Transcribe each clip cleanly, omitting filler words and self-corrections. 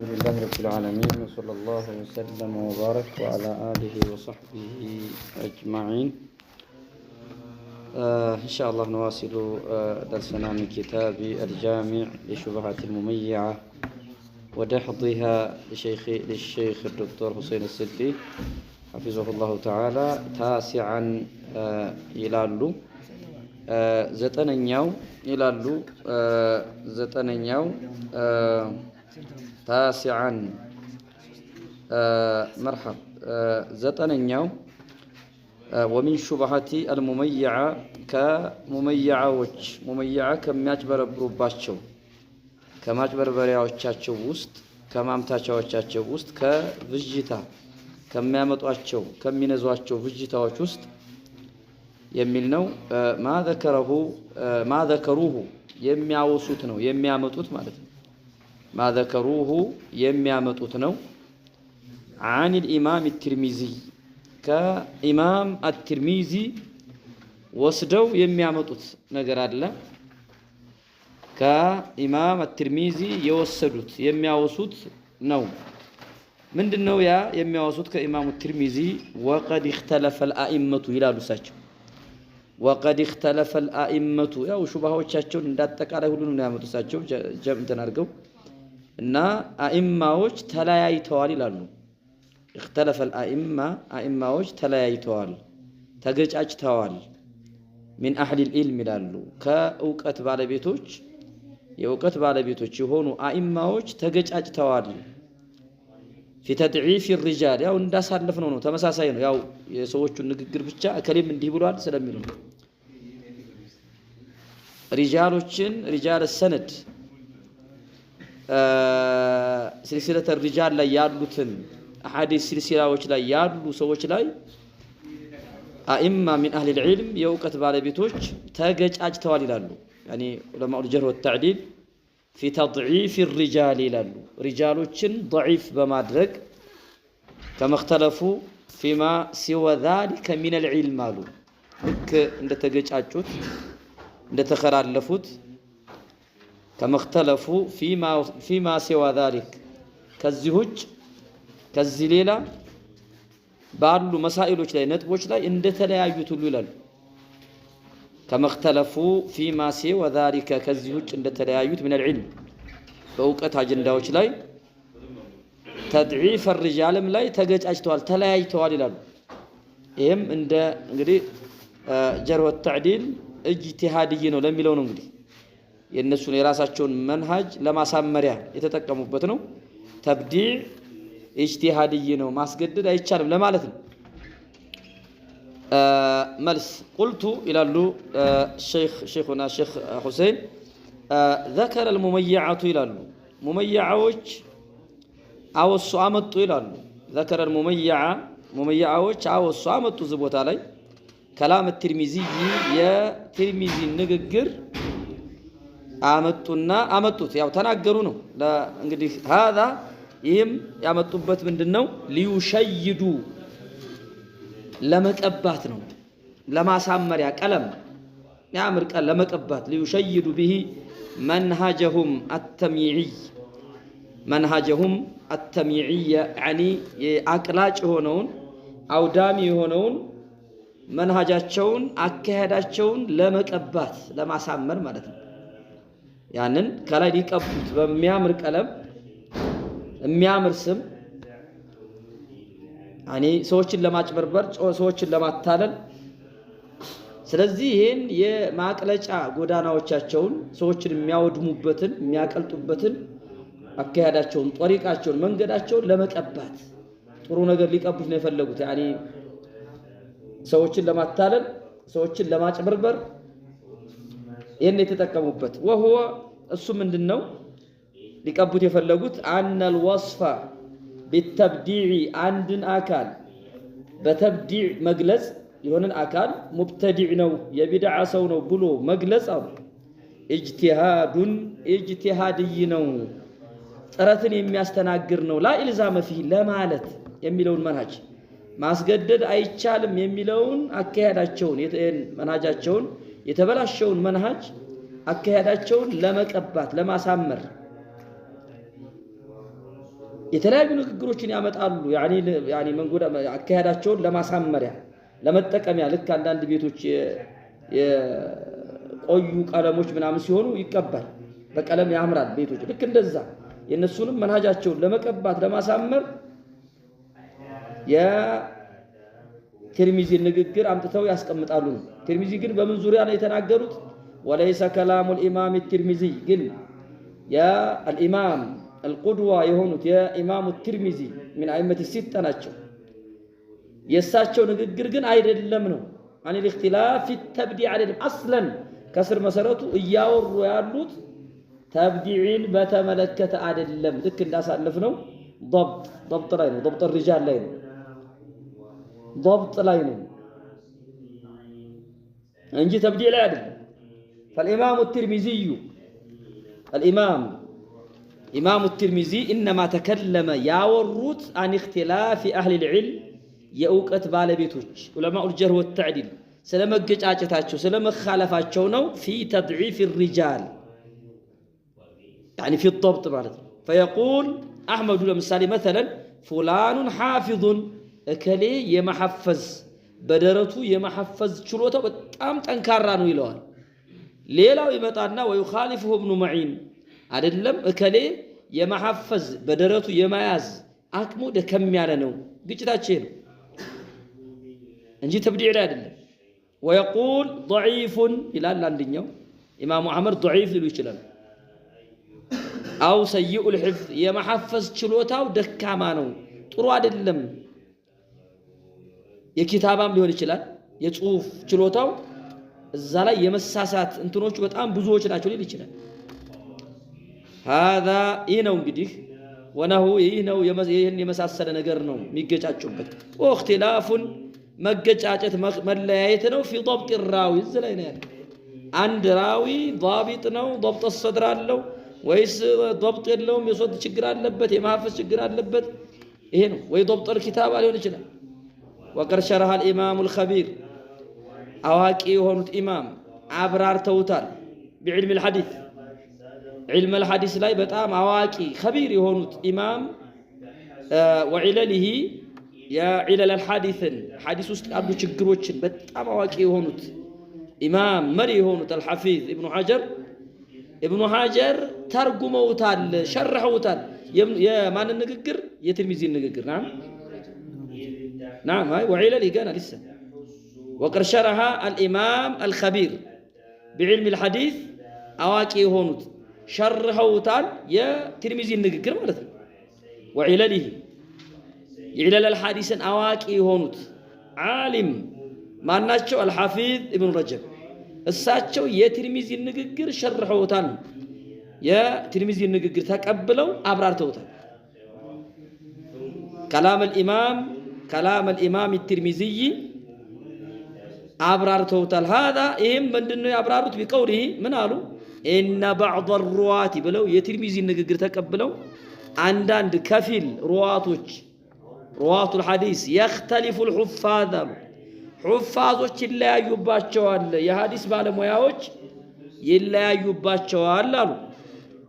الحمد لله رب العالمين وصلى الله وسلم وبارك وعلى آله وصحبه أجمعين. إن شاء الله نواصل درسنا من كتاب الجامع لشبهات المميعة ودحضها للشيخ الدكتور حسين السدي حفظه الله تعالى تاسعا يلالو زتنينيو يلالو زتنينيو تاسعا مرحب زتنينيو ومن شبهات المميعة كمميعة مميعة كم يعتبر بروباتشو كما يعتبر برياوچاچو وسط كما امتاچاوچاچو وسط كفجيتا كم يمطواچو كم ينزواچو فجيتاوچ وسط የሚል ነው ما ذكروه የሚያወሱት ነው የሚያመጡት ማለት ነው ما ذكروه የሚያመጡት ነው عن الإمام الترمذي كإمام الترمذي ወስደው የሚያመጡት ነገር አለ كإمام الترمذي የወሰዱት የሚያወሱት ነው ምንድነው ያ የሚያወሱት ከኢማሙ الترمذي وقد اختلف الأئمة ይላሉ ሳቸው وقد اختلف الأئمة ያው ሹባሃዎቻቸውን እንዳጠቃላይ ሁሉንም ያመጡት ሳቸው ጀምተን አድርገው እና አኢማዎች ተለያይተዋል ይላሉ اختلف الأئمة አኢማዎች ተለያይተዋል ተገጫጭተዋል من أهل العلم ይላሉ ከእውቀት ባለቤቶች የእውቀት ባለቤቶች የሆኑ አኢማዎች ተገጫጭተዋል في تضعيف الرجال ያው እንዳሳለፍነው ነው ተመሳሳይ ነው ያው የሰዎቹን ንግግር ብቻ ከለም እንዲህ ብሏል ስለሚሉ ሪጃሎችን ሪጃል ሰነድ سلسلة الرجال ላይ ያሉትን አሐዲስ ሲልሲላዎች ላይ ያሉ ሰዎች ላይ አኢማ من أهل العلم የእውቀት ባለቤቶች ተገጫጭተዋል ይላሉ يعني علماء الجرح والتعديل في تضعيف الرجال ይላሉ ሪጃሎችን ضعيف በማድረግ كما اختلفوا فيما سوى ذلك من العلم አሉ እንደተገጫጩት እንደተከራለፉት كما اختلفوا فيما سوى ذلك ከዚሁጭ ከዚህ ሌላ ባሉ መሳኢሎች ላይ ነጥቦች ላይ እንደተለያዩት ሁሉ ይላሉ كما اختلفوا فيما سوى ذلك ከዚሁጭ እንደተለያዩት من العلم በእውቀት አጀንዳዎች ላይ تضعيف الرجال ላይ ተገጫጭተዋል ተለያይተዋል ይላሉ ይሄም እንደ እንግዲህ ጀርህ ወተዕዲል اجتهادي ነው ለሚለው ነው እንግዲህ የነሱን የራሳቸውን መንሃጅ ለማሳመሪያ የተጠቀሙበት ነው ተብዲዕ اجتهادي ነው ማስገደድ አይቻልም ለማለት ነው መልስ قلت ይላሉ شيخنا الشيخ حسين ذكر المميعة ይላሉ ሙመይዓዎች አወሱ አመጡ ይላሉ ذكر ሙመይዓዎች አወሱ አመጡ ዝቦታ ላይ كلام الترمذي የትርሚዚ ንግግር አመጡት ያው ተናገሩ ነው እንግዲህ هذا ይህም ያመጡበት ምንድነው ሊዩሸይዱ ለመቀባት ነው ለማሳመሪያ ቀለም ያምር ቀለም ለመቀባት ሊዩሸይዱ به منهجهم التميعي يعني አቅላጭ ሆነውን አውዳሚ ሆነውን መንሃጃቸውን አካሄዳቸውን ለመቀባት ለማሳመር ማለት ነው ያንን ከላይ ሊቀቡት በሚያምር ቀለም የሚያምር ስም ያኔ ሰዎችን ለማጭበርበር ሰዎችን ለማታለል ስለዚህ ይሄን የማቅለጫ ጎዳናዎቻቸውን ሰዎችን የሚያወድሙበትን የሚያቀልጡበትን አካሄዳቸውን ጦሪቃቸውን መንገዳቸውን ለመቀባት ጥሩ ነገር ሊቀቡት ነው የፈለጉት ያኔ ሰዎችን ለማታለል ሰዎችን ለማጭበርበር ይሄን የተጠቀሙበት وهو እሱ ምንድነው ሊቀቡት የፈለጉት ان الوصف بالتبديع አንድን አካል በተብዲዕ መግለጽ የሆነን አካል ሙብተዲዕ ነው የቢድዓ ሰው ነው ብሎ መግለጽ አሉ اجتهادي ነው ጥረትን የሚያስተናግር ነው لا الزام فيه ለማለት የሚለውን መንሃጅ ማስገደድ አይቻልም የሚለውን አካሄዳቸውን መንሃጃቸውን የተበላሸውን መንሃጅ አካሄዳቸውን ለመቀባት ለማሳመር የተለያዩ ንግግሮችን ያመጣሉ ያኒ መንጎዳ አካሄዳቸውን ለማሳመሪያ ለመጠቀሚያ ልክ አንዳንድ ቤቶች የቆዩ ቀለሞች ምናምን ሲሆኑ ይቀባል በቀለም ያምራል ቤቶች ልክ እንደዛ የነሱንም መንሃጃቸውን ለመቀባት ለማሳመር የትርሚዚ ንግግር አምጥተው ያስቀምጣሉ ትርሚዚ ግን በምን ዙሪያ ነው የተናገሩት وليس كلام الامام الترمذي ግን ያ الامام القدوة የሆኑት የኢማሙ ትርሚዚ من ائمه السته ናቸው የሳቸው ንግግር ግን አይደለም ነው عن الاختلاف في التبديع አይደለም اصلا ከስር መሰረቱ እያወሩ ያሉት ተብዲዕን በተመለከተ አይደለም ልክ እንዳሳለፍ ነው ضبط ላይ ነው ضبط الرجال ላይ ነው ضبط ላይ ነው እንጂ ተብዲዕ ላይ አይደለም فالامام الترمذي إمام الترمذي إنما تكلم ياوروت عن اختلاف أهل العلم يأوقت بالبيتوش علماء الجرح والتعديل سلام الجاجتاتشو سلام خالفاتشو نو في تضعيف الرجال يعني في الضبط معناته فيقول أحمد المسالي مثلا فلان حافظ أكلي يمحفز بدرته يمحفز شروطه بتام تنكرانو يلوال ليلا يمطانا ويخالفه ابن معين አይደለም እከሌ የማሐፈዝ በደረቱ የማያዝ አቅሙ ደከም ያለ ነው ግጭታችን እንጂ ተብዲዕ ላይ አይደለም ويقول ضعيف ይላል አንደኛው ኢማሙ አህመድ ضعيف ሊሉ ይችላል አው سيء الحفظ የማሐፈዝ ችሎታው ደካማ ነው ጥሩ አይደለም የኪታባም ሊሆን ይችላል የጽሁፍ ችሎታው እዛ ላይ የመሳሳት እንትኖች በጣም ብዙዎች ናቸው ሊል ይችላል هذا إنه እንግዲህ ወነሁ ይነው ይህን የመሳሰለ ነገር ነው የሚገጫጩበት واختلاف መገጫጨት መለያየት ነው في ضبط الراوي ላይ ነው ያለው አንድ ራዊ ضابط ነው ضبط الصدر አለው ወይስ ضبط የለውም የሶት ችግር አለበት የማሐፈዝ ችግር አለበት ይሄ ነው ወይ ضبط الكتاب ሊሆን ይችላል وقد شرح الامام الخبير አዋቂ የሆኑት ኢማም አብራርተውታል بعلم الحديث علم الحديث لا بتام عواقي خبير يهونت إمام وعلله يا علل الحديث حديث است أبو شجروتشن بتام عواقي يهونت إمام مري يهونت الحفيظ ابن حجر ترجمه تال شرحه تال يا مان النجقر يترمزي النجقر نعم هاي وعلله كان لسه وقد شرح الإمام الخبير بعلم الحديث عواقي يهونت شرحوتال يا ترمذي النغغر ማለት ነው وعلله يعلل الحديث አዋቂ ሆኑት ዓሊም ማናቸው الحفيظ ابن رجب እሳቸው የትርሚዚ ንግግር ሸርሐውታል የትርሚዚ ንግግር ተቀብለው አብራርተውታል كلام الامام الترمذي አብራርተውታል هذا ይሄም ምንድነው ያብራሩት بقوله ምን አሉ إن بعض الرواة بلو يترمزي النجقر تقبلوا عندان كفيل رواة الحديث يختلف الحفاظ حفاظوች ይለያዩባቸዋል የሐዲስ ባለሙያዎች ይለያዩባቸዋል አሉ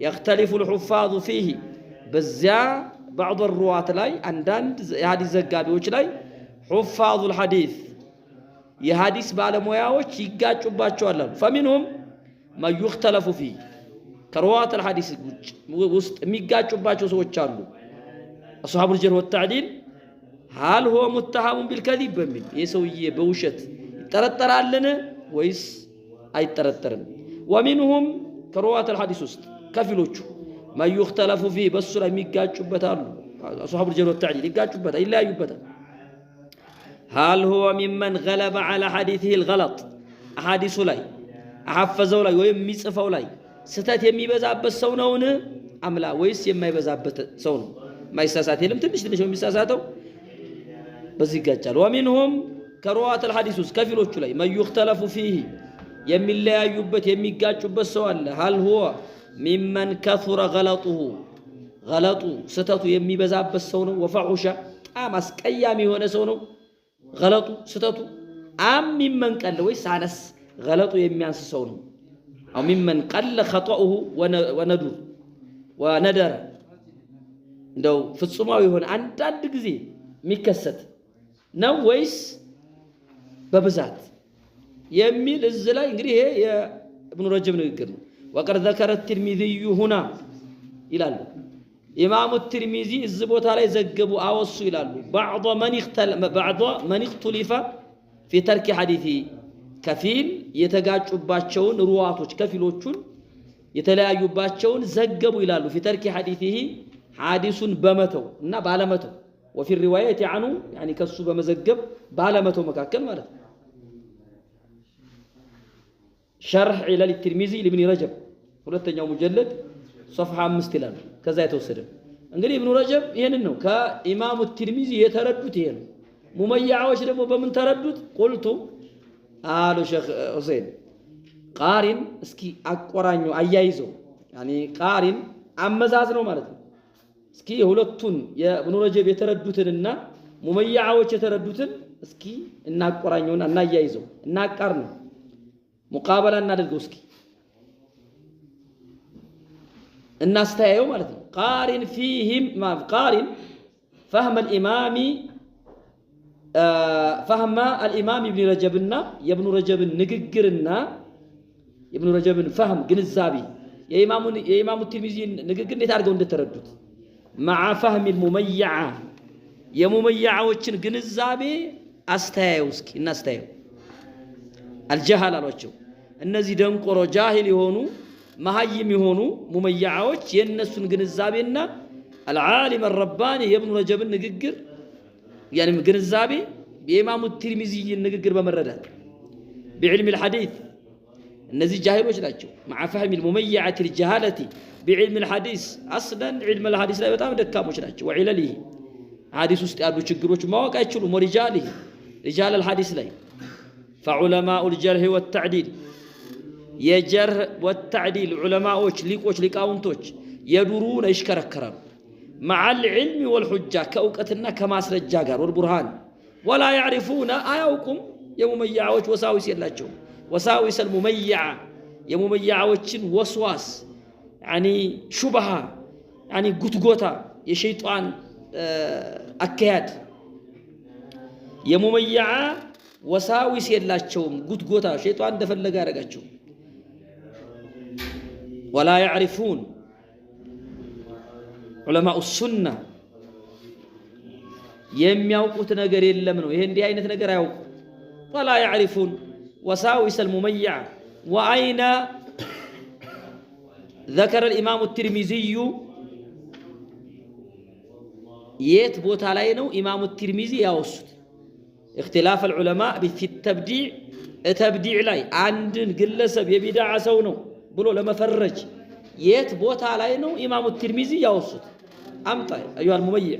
يختلف الحفاظ فيه በዚያ بعض الرواة ላይ አንዳንድ የሐዲስ ዘጋቢዎች ላይ حفاظ الحديث የሐዲስ ባለሙያዎች ይጋጩባቸዋል አሉ فمنهم ما يختلف فيه كروات الحديث وسط የሚጋጩባቸው ሰዎች አሉ اصحاب الجرح والتعديل هل هو متهم بالكذب በሚል የሰውዬ በውሸት ይጠረጠራልን ወይስ አይጠረጠርም ومنهم كروات الحديث وسط ከፊሎቹ ما يختلف فيه በሱ ላይ የሚጋጩበት አሉ اصحاب الجرح والتعديل ይጋጩበታል ይለያዩበታል هل هو ممن غلب على حديثه الغلط احاديث ላይ አሐፈዘው ላይ ወይም የሚጽፈው ላይ ስተት የሚበዛበት ሰው ነውን አምላ ወይስ የማይበዛበት ሰው ነው ማይሳሳት የለም ትንሽ ነው የሚሳሳተው በዚህ ይጋጫል ومنهم كروات الحديث ከፊሎቹ ላይ ما يختلف فيه የሚለያዩበት የሚጋጩበት ሰው አለ هل هو ممن كثر غلطه ስተቱ የሚበዛበት ሰው ነው وفحش በጣም አስቀያሚ የሆነ ሰው ነው غلطu ስተቱ ممن قال ወይስ አነስ غلطه የሚያንስ ሰው ነው او ممن قل خطأه وندر እንደው ፍጹማዊ የሆነ አንዳንድ ጊዜ የሚከሰት ነው ወይስ በብዛት የሚል እዚህ ላይ እንግዲህ ይሄ የኢብኑ ረጀብ ንግግር ነው። ወቀድ ذكر الترمذي هنا ይላሉ ኢማሙ ትርሚዚ እዚህ ቦታ ላይ ዘገቡ አወሱ ይላሉ بعض من اختلف في ترك حديثه ከፊል የተጋጩባቸውን ሩዋቶች ከፊሎቹን የተለያዩባቸውን ዘገቡ ይላሉ في ترك حديثه ሐዲሱን በመተው እና ባለመተው وفي الروايه عنه يعني ከሱ በመዘገብ ባለመተው መካከል ማለት ነው شرح علل الترمذي لابن رجب ሁለተኛው ሙጀለድ صفحه 5 ይላል ከዛ የተወሰደ እንግዲህ ኢብኑ ረጀብ ይሄንን ነው ከኢማሙ ትርሚዚ የተረዱት ይሄ ነው ሙመያዎች ደግሞ በምን ተረዱት ቁልቱ አሉ ሼክ ሁሴን ቃሪን እስኪ አቆራኙ አያይዘው ያኒ ቃሪን አመዛዝ ነው ማለት ነው እስኪ የሁለቱን የኢብኑ ረጀብ የተረዱትንና ሙመያዎች የተረዱትን እስኪ እናቆራኙና እናያይዘው እናቃር ነው ሙቃበላ እናድርገው እስኪ እናስተያየው ማለት ነው ቃሪን فيهم ما قارن فهم الامام فهم الامام ابن رجبنا የኢብኑ ረጀብን ንግግርና የኢብኑ ረጀብን فهم ግንዛቤ የኢማሙ ትርሚዚ ንግግር እንዴት አድርገው እንደተረዱት مع فهم المميعة የሙመያዎችን ግንዛቤ አስተያየው እስኪ እናስተያየው الجهل አሏቸው እነዚህ ደንቆሮ ጃሂል የሆኑ መሃይም የሆኑ ሙመያዎች የነሱን ግንዛቤና العالم الرباني የኢብኑ ረጀብን ንግግር يعني ግንዛቤ የኢማሙ ትርሚዚ ንግግር በመረዳት بعلم الحديث እነዚህ ጃሂሎች ናቸው مع فهم المميعة الجهالة بعلم الحديث اصلا علم الحديث ላይ በጣም ደካሞች ናቸው وعلله ሐዲስ ውስጥ ያሉ ችግሮች ማወቅ አይችሉም ورجاله رجال الحديث ላይ فعلماء الجرح والتعديل የጀርህ والتعديل ዑለማዎች ሊቆች ሊቃውንቶች የዱሩን ይሽከረከራሉ مع العلم والحجة ከእውቀትና ከማስረጃ ጋር والبرهان ولا يعرفون አያውቁም የሙመያዎች ወሳዊስ የላቸውም ወሳዊስ المميعة የሙመያዎችን ወስዋስ يعني شبهة يعني ጉትጎታ የሸይጣን አካያድ የሙመያ ወሳዊስ የላቸውም ጉትጎታ ሸይጣን እንደፈለገ ያደርጋቸው ولا يعرفون علماء السنة የሚያውቁት ነገር የለም ነው ይሄ እንዲህ አይነት ነገር አያውቁ ولا يعرفون وساوس المميع وأين ذكر الإمام الترمذي يت بوت علينا إمام الترمذي يوسط اختلاف العلماء في التبديع تبديع لاي عند قلسب يبدع سونو بلو لما فرج يت بوت علينا إمام الترمذي يوسط أمطى أيها المميع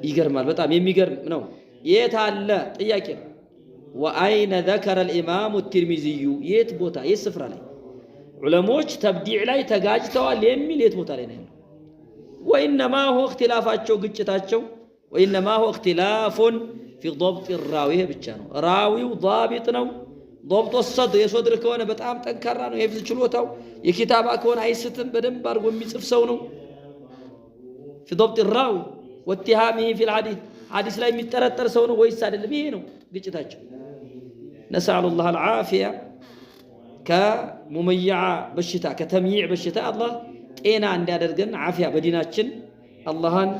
يقرمال بتام يميقرم نو يت على إياك وأين ذكر الإمام الترمذي يت بوتا يسفر عليه علماء تبديع لاي تجاجتوا ليمي يت بوت علينا وإنما هو اختلافاتشو قجتاتشو وإنما هو اختلاف في ضبط الراوي بتشانو راوي وضابط نو ضبط الصدر يصدر كونه بتام تنكرر نو يفز چلوتاو የኪታባ ከሆነ አይስትም በደንብ አድርጎ የሚጽፍ ሰው ነው في ضبط الراوي واتهامه في الحديث حديث ላይ የሚጠረጠር ሰው ነው ወይስ አይደለም ይሄ ነው ግጭታቸው نسأل الله العافية كمميع بشتا كتمييع بشتا الله ጤና እንዲያደርገን ዓፊያ በዲናችን አላህን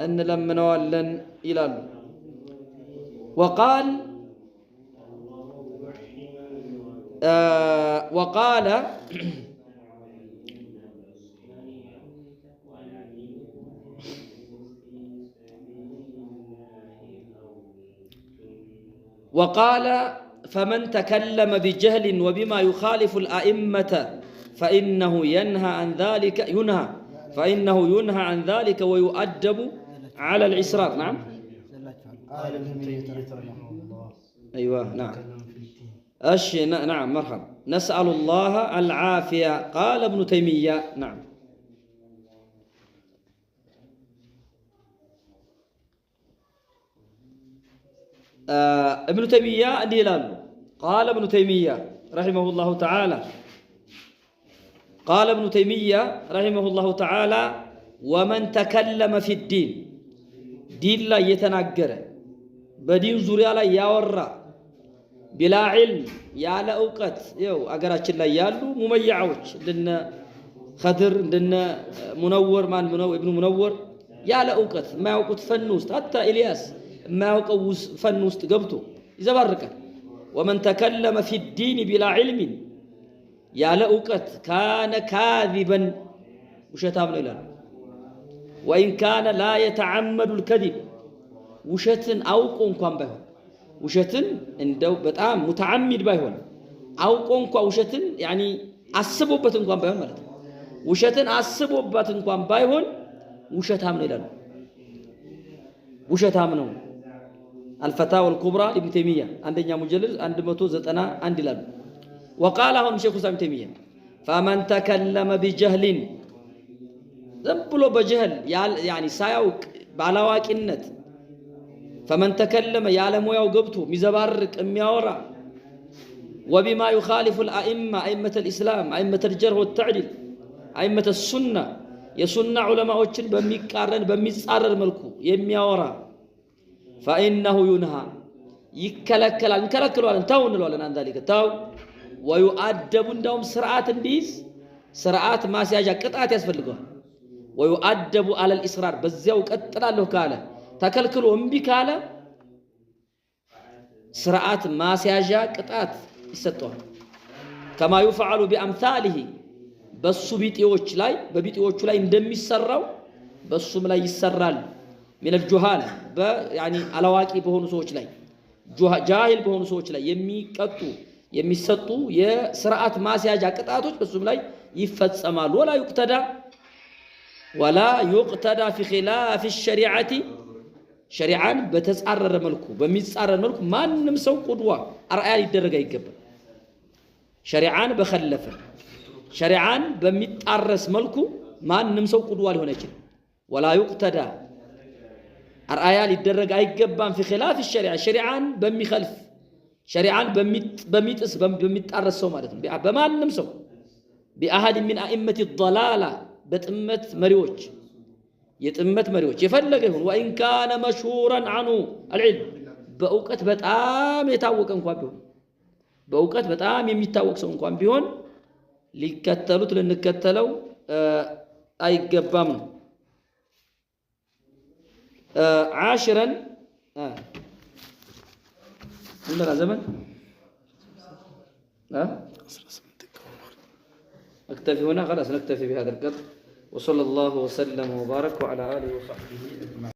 እንለምነዋለን ይላሉ وقال وقال فمن تكلم بجهل وبما يخالف الأئمة فإنه ينهى عن ذلك ويؤدب على الإسراف نعم أيوة نعم نعم مرحبا نسأل الله العافية قال ابن تيمية نعم ابن تيمية قال ابن تيمية رحمه الله تعالى قال ابن تيمية رحمه الله تعالى ومن تكلم في الدين دين لا يتناقر بدين زوريا لا يورا بلا علم يا لا أوقات يو أقرأت لا يالو مميعوش لنا خضر لنا منور مان منور ابن منور يا لا أوقات ما أوقات فنوست حتى إلياس ما أوقات فنوست قبته إذا بركة ومن تكلم في الدين بلا علم يا لا أوقات كان كاذبا وشتام إلى وإن كان لا يتعمد الكذب وشتن أوقون كم به وشتن عنده بتأم متعمد بيهون أوقون كم وشتن يعني أسبوبة كم بيهون مالت وشتن أسبوبة كم بيهون وشتام إلى وشتامنه الفتاوى الكبرى ابن تيمية عندنا مجلد عند متوزت أنا عندي لب وقالهم شيخ ابن تيمية فمن تكلم بجهل ذنبلو بجهل يعني سايوك بعلاواك النت فمن تكلم يعلم ويوقبته مزبارك أميورا وبما يخالف الأئمة أئمة الإسلام أئمة الجرح والتعديل أئمة السنة يسنة علماء وجل بميقارن بميصارر ملكو يميورا فإنه ينهى يكلكل نكلكلوا انتو نلوالن عن ذلك تاو ويؤدب عندهم سرعات انديس سرعات ما سياجا قطعات يسፈልገዋል ويؤدب على الإصرار بزياو ቀጥላለሁ ካለ ተከልክሎ እምቢ ካለ ስርዓት ማስያዣ ቅጣት ይሰጠዋል كما يفعل بأمثاله በሱ ቢጤዎች ላይ በቢጤዎቹ ላይ እንደሚሰራው በሱም ላይ ይሰራል من الجهال يعني አላዋቂ በሆኑ ሰዎች ላይ ጃሂል በሆኑ ሰዎች ላይ የሚቀጡ የሚሰጡ የስርዓት ማስያዣ ቅጣቶች በሱም ላይ ይፈጸማሉ ولا يقتدى في خلاف الشريعة شريعان بتسعرر ملكو بميتصارر ملكو ما نمسو قدوة أرأي يدرج يقبل شريعان بخلفه شريعان بميتعرس ملكو ما نمسو قدوة لهنا ولا يقتدى أرأي يدرج يقبل في خلاف الشريعة شريعان بميخلف شريعان بميتعرس سو مالتهم بما نمسو بأحد من أئمة الضلالة بتأمت مريوج يتأمت مريوج يفلقهم وإن كان مشهورا عنه العلم بأوقات بتأم يتاوق أنقام بيون بأوقات بتأم يتاوق سو أنقام بيون لكتلوا تلنكتلوا أي جبام عاشرا عندنا زمن أكتفي هنا خلاص نكتفي بهذا القدر وصلى الله وسلم وبارك وعلى آله وصحبه أجمعين.